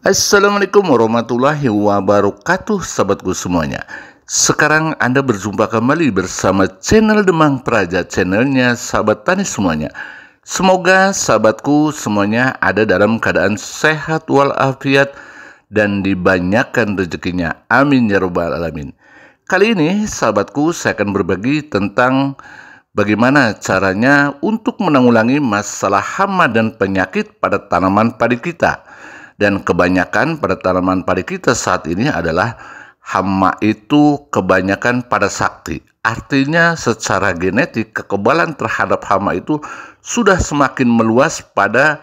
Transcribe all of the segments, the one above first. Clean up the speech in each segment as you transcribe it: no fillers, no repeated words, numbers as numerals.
Assalamualaikum warahmatullahi wabarakatuh, sahabatku semuanya. Sekarang Anda berjumpa kembali bersama channel Demang Praja, channelnya sahabat tani semuanya. Semoga sahabatku semuanya ada dalam keadaan sehat walafiat dan dibanyakan rezekinya. Amin ya robbal alamin. Kali ini sahabatku saya akan berbagi tentang bagaimana caranya untuk menanggulangi masalah hama dan penyakit pada tanaman padi kita. Dan kebanyakan pada tanaman padi kita saat ini adalah hama itu kebanyakan pada sakti. Artinya secara genetik kekebalan terhadap hama itu sudah semakin meluas pada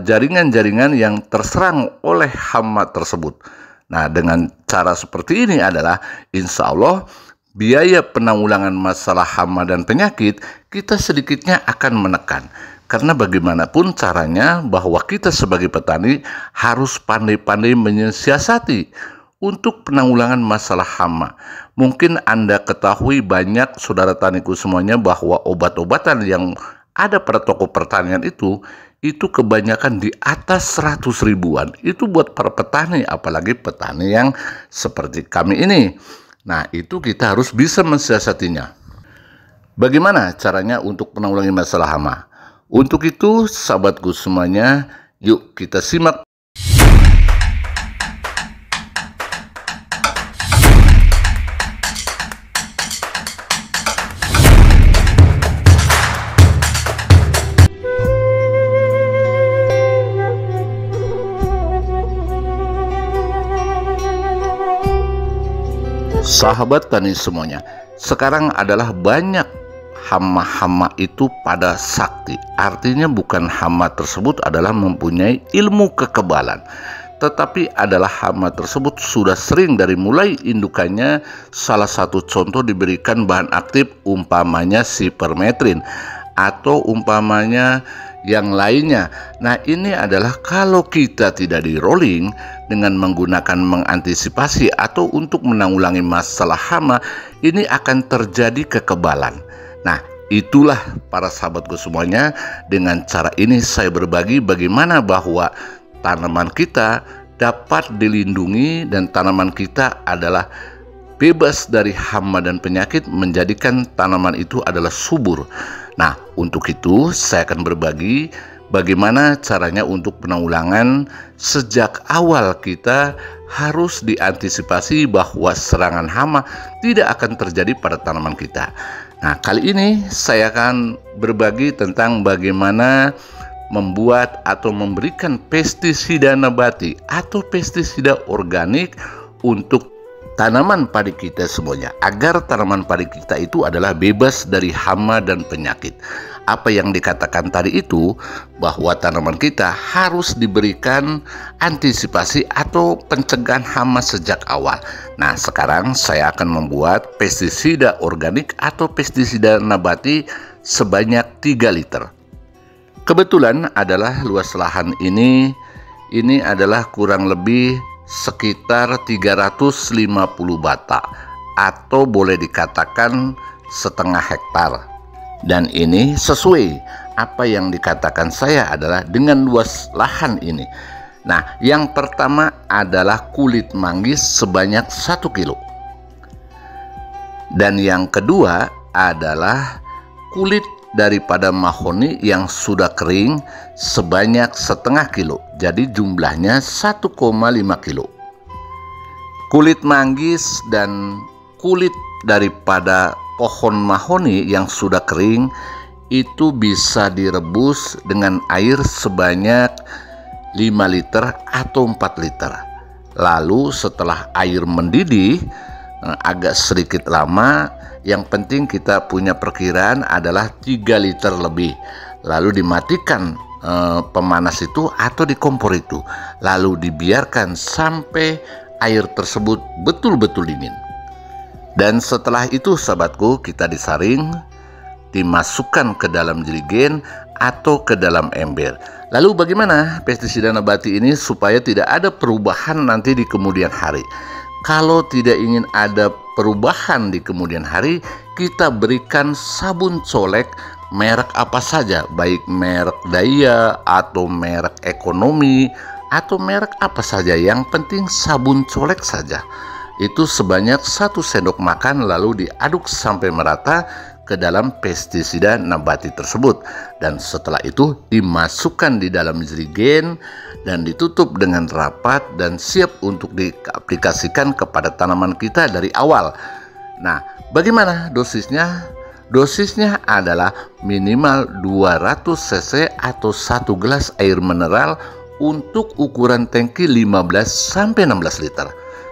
jaringan-jaringan yang terserang oleh hama tersebut. Nah, dengan cara seperti ini adalah insya Allah biaya penanggulangan masalah hama dan penyakit kita sedikitnya akan menekan. Karena bagaimanapun caranya bahwa kita sebagai petani harus pandai-pandai menyiasati untuk penanggulangan masalah hama. Mungkin Anda ketahui banyak saudara taniku semuanya bahwa obat-obatan yang ada pada toko pertanian itu kebanyakan di atas 100 ribuan. Itu buat para petani, apalagi petani yang seperti kami ini. Nah, itu kita harus bisa mensiasatinya. Bagaimana caranya untuk menanggulangi masalah hama? Untuk itu, sahabatku semuanya, yuk kita simak. Sahabat tani semuanya, sekarang adalah banyak hama-hama itu pada sakti. Artinya bukan hama tersebut adalah mempunyai ilmu kekebalan, tetapi adalah hama tersebut sudah sering dari mulai indukannya. Salah satu contoh diberikan bahan aktif umpamanya sipermetrin atau umpamanya yang lainnya. Nah, ini adalah kalau kita tidak di rolling dengan menggunakan mengantisipasi atau untuk menanggulangi masalah hama, ini akan terjadi kekebalan. Nah, itulah para sahabatku semuanya, dengan cara ini saya berbagi bagaimana bahwa tanaman kita dapat dilindungi dan tanaman kita adalah bebas dari hama dan penyakit, menjadikan tanaman itu adalah subur. Nah, untuk itu saya akan berbagi bagaimana caranya untuk penanggulangan. Sejak awal kita harus diantisipasi bahwa serangan hama tidak akan terjadi pada tanaman kita. Nah, kali ini saya akan berbagi tentang bagaimana membuat atau memberikan pestisida nabati atau pestisida organik untuk tanaman padi kita semuanya, agar tanaman padi kita itu adalah bebas dari hama dan penyakit. Apa yang dikatakan tadi itu, bahwa tanaman kita harus diberikan antisipasi atau pencegahan hama sejak awal. Nah, sekarang saya akan membuat pestisida organik atau pestisida nabati sebanyak 3 liter. Kebetulan adalah luas lahan ini adalah kurang lebih sekitar 350 batak atau boleh dikatakan setengah hektar. Dan ini sesuai apa yang dikatakan saya adalah dengan luas lahan ini. Nah, yang pertama adalah kulit manggis sebanyak 1 kilo. Dan yang kedua adalah kulit daripada mahoni yang sudah kering sebanyak setengah kilo. Jadi jumlahnya 1,5 kilo. Kulit manggis dan kulit daripada pohon mahoni yang sudah kering itu bisa direbus dengan air sebanyak 5 liter atau 4 liter. Lalu setelah air mendidih agak sedikit lama, yang penting kita punya perkiraan adalah 3 liter lebih. Lalu dimatikan pemanas itu atau di kompor itu, lalu dibiarkan sampai air tersebut betul-betul dingin. Dan setelah itu sahabatku, kita disaring, dimasukkan ke dalam jerigen atau ke dalam ember. Lalu bagaimana pestisida nabati ini supaya tidak ada perubahan nanti di kemudian hari? Kalau tidak ingin ada perubahan di kemudian hari, kita berikan sabun colek merek apa saja, baik merek Daya atau merek ekonomi atau merek apa saja, yang penting sabun colek saja. Itu sebanyak 1 sendok makan, lalu diaduk sampai merata ke dalam pestisida nabati tersebut, dan setelah itu dimasukkan di dalam jerigen dan ditutup dengan rapat dan siap untuk diaplikasikan kepada tanaman kita dari awal. Nah, bagaimana dosisnya? Dosisnya adalah minimal 200 cc atau 1 gelas air mineral untuk ukuran tangki 15-16 liter.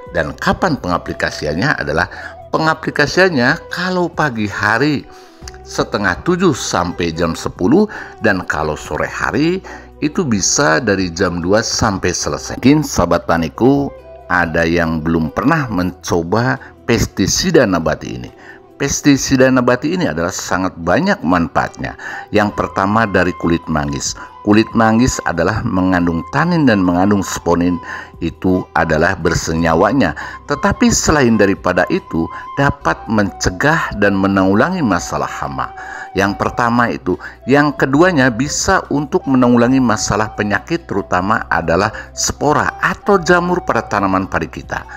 Dan kapan pengaplikasiannya adalah pengaplikasiannya kalau pagi hari setengah 7 sampai jam 10, dan kalau sore hari itu bisa dari jam 2 sampai selesai. Mungkin sahabat taniku ada yang belum pernah mencoba pestisida nabati ini. Pestisida nabati ini adalah sangat banyak manfaatnya. Yang pertama dari kulit manggis. Kulit manggis adalah mengandung tanin dan mengandung saponin, itu adalah bersenyawanya. Tetapi selain daripada itu dapat mencegah dan menanggulangi masalah hama. Yang pertama itu. Yang keduanya bisa untuk menanggulangi masalah penyakit, terutama adalah spora atau jamur pada tanaman padi kita.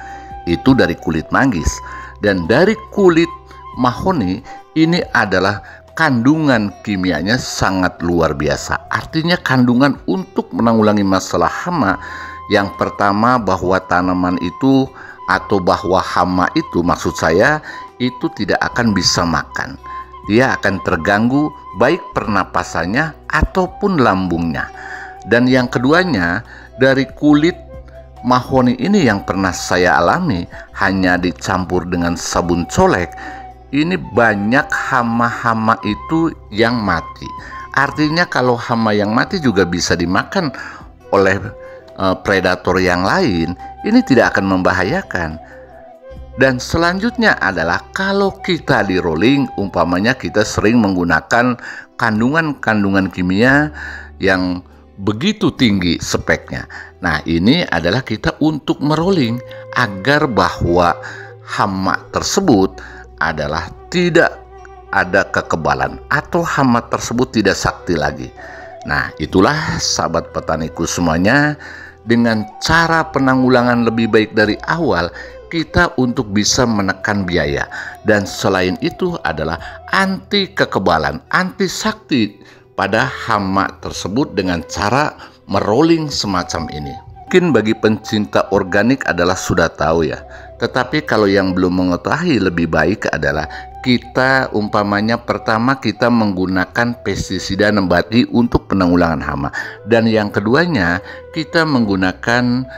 Itu dari kulit manggis. Dan dari kulit mahoni ini adalah kandungan kimianya sangat luar biasa. Artinya kandungan untuk menanggulangi masalah hama. Yang pertama bahwa tanaman itu atau bahwa hama itu, maksud saya, itu tidak akan bisa makan. Dia akan terganggu baik pernapasannya ataupun lambungnya. Dan yang keduanya dari kulit mahoni ini yang pernah saya alami, hanya dicampur dengan sabun colek, ini banyak hama-hama itu yang mati. Artinya kalau hama yang mati juga bisa dimakan oleh predator yang lain, ini tidak akan membahayakan. Dan selanjutnya adalah kalau kita di rolling, umpamanya kita sering menggunakan kandungan-kandungan kimia yang begitu tinggi speknya. Nah, ini adalah kita untuk merolling agar bahwa hama tersebut adalah tidak ada kekebalan atau hama tersebut tidak sakti lagi. Nah, itulah sahabat petaniku semuanya, dengan cara penanggulangan lebih baik dari awal kita untuk bisa menekan biaya. Dan selain itu adalah anti kekebalan, anti sakti pada hama tersebut dengan cara merolling semacam ini. Mungkin bagi pencinta organik adalah sudah tahu ya. Tetapi kalau yang belum mengetahui, lebih baik adalah kita umpamanya pertama kita menggunakan pestisida nabati untuk penanggulangan hama. Dan yang keduanya kita menggunakan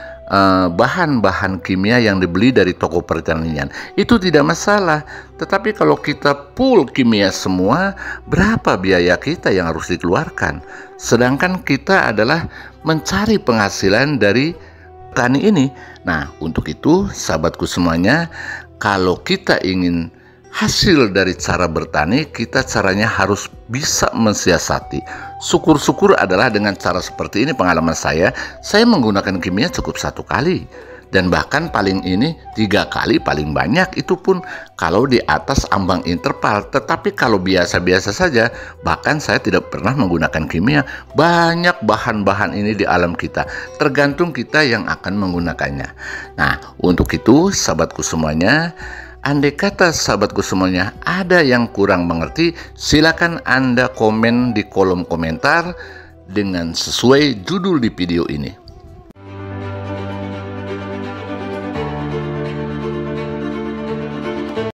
bahan-bahan kimia yang dibeli dari toko pertanian. Itu tidak masalah. Tetapi kalau kita full kimia semua, berapa biaya kita yang harus dikeluarkan? Sedangkan kita adalah mencari penghasilan dari tani ini. Nah, untuk itu sahabatku semuanya, kalau kita ingin hasil dari cara bertani, kita caranya harus bisa mensiasati. Syukur-syukur adalah dengan cara seperti ini. Pengalaman saya menggunakan kimia cukup 1 kali, dan bahkan paling ini 3 kali paling banyak, itu pun kalau di atas ambang interval. Tetapi kalau biasa-biasa saja, bahkan saya tidak pernah menggunakan kimia. Banyak bahan-bahan ini di alam kita, tergantung kita yang akan menggunakannya. Nah, untuk itu sahabatku semuanya, andai kata sahabatku semuanya ada yang kurang mengerti, silakan Anda komen di kolom komentar dengan sesuai judul di video ini.